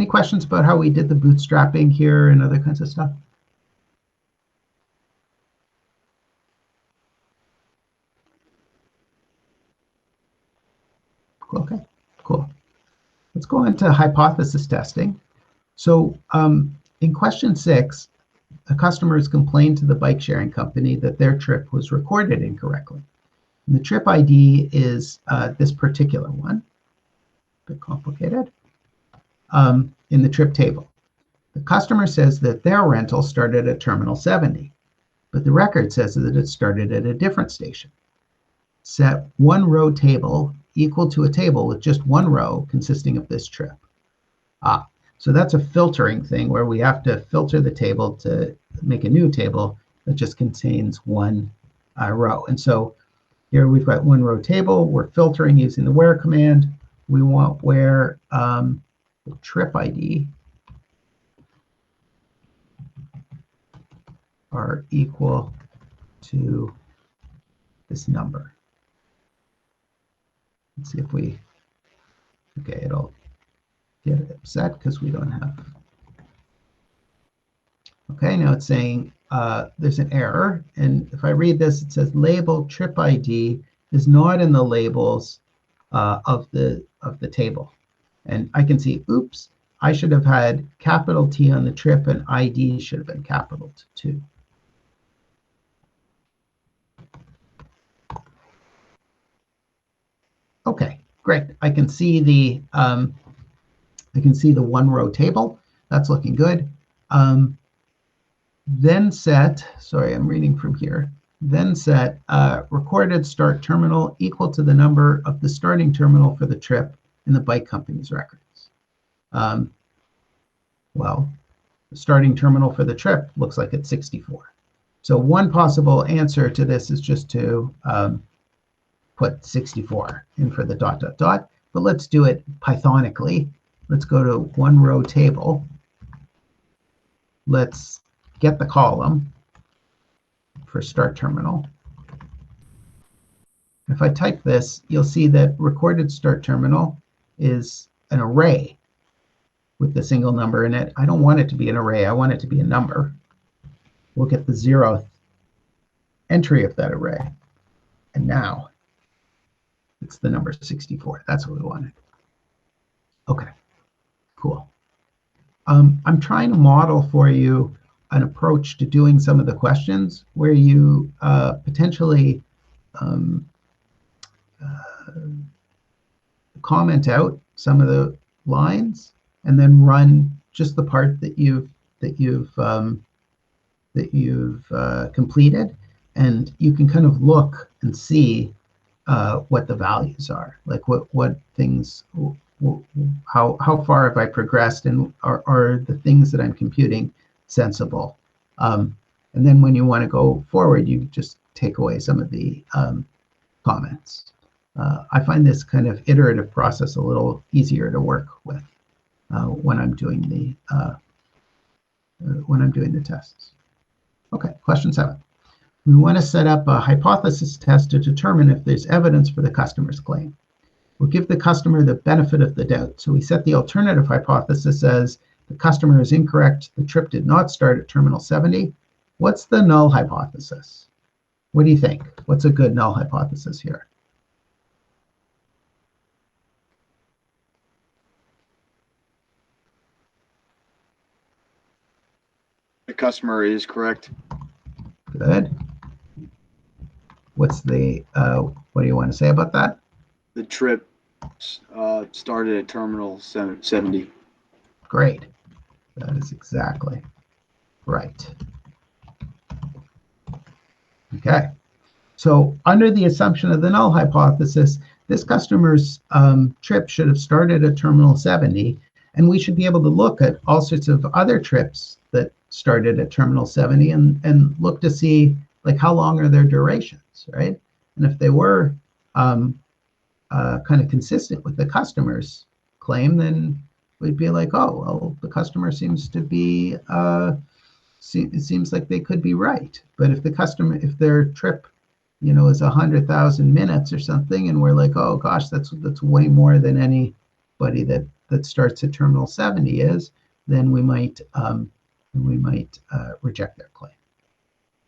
Any questions about how we did the bootstrapping here and other kinds of stuff? Okay, cool. Let's go into hypothesis testing. So in question 6, a customer has complained to the bike sharing company that their trip was recorded incorrectly. And the trip ID is this particular one, a bit complicated, in the trip table. The customer says that their rental started at Terminal 70, but the record says that it started at a different station. Set one row table equal to a table with just one row consisting of this trip. So that's a filtering thing where we have to filter the table to make a new table that just contains one row. And so here we've got one row table. We're filtering using the where command. We want where trip ID are equal to this number. Let's see if we, okay, it'll get upset because we don't have. Okay, now it's saying there's an error. And if I read this, it says label trip ID is not in the labels of the table. And I can see, oops, I should have had capital T on the trip and ID should have been capital T. Okay, great. I can see the one row table. That's looking good. Then set, sorry, I'm reading from here. Then set recorded start terminal equal to the number of the starting terminal for the trip in the bike company's records. Well, the starting terminal for the trip looks like it's 64. So one possible answer to this is just to put 64 in for the ... But let's do it Pythonically. Let's go to one row table. Let's get the column for start terminal. If I type this, you'll see that recorded start terminal is an array with the single number in it. I don't want it to be an array. I want it to be a number. We'll get the 0th entry of that array. And now it's the number 64. That's what we wanted. Okay, cool. I'm trying to model for you an approach to doing some of the questions where you potentially comment out some of the lines and then run just the part that you've completed, and you can kind of look and see what the values are, like what things, how far have I progressed, and are the things that I'm computing sensible. And then when you want to go forward, you just take away some of the comments. I find this kind of iterative process a little easier to work with when I'm doing the tests. Okay, question 7. We want to set up a hypothesis test to determine if there's evidence for the customer's claim. We'll give the customer the benefit of the doubt. So we set the alternative hypothesis as the customer is incorrect. The trip did not start at Terminal 70. What's the null hypothesis? What do you think? What's a good null hypothesis here? The customer is correct. Good. What's the, what do you want to say about that? The trip started at Terminal 70. Great. That is exactly right. Okay. So under the assumption of the null hypothesis, this customer's trip should have started at Terminal 70, and we should be able to look at all sorts of other trips that started at Terminal 70 and look to see, like, how long are their durations, right? And if they were kind of consistent with the customer's claim, then we'd be like, oh, well, the customer seems to be, it seems like they could be right. But if the customer, if their trip, you know, is 100,000 minutes or something, and we're like, oh gosh, that's way more than anybody that that starts at terminal 70 is, then we might reject their claim.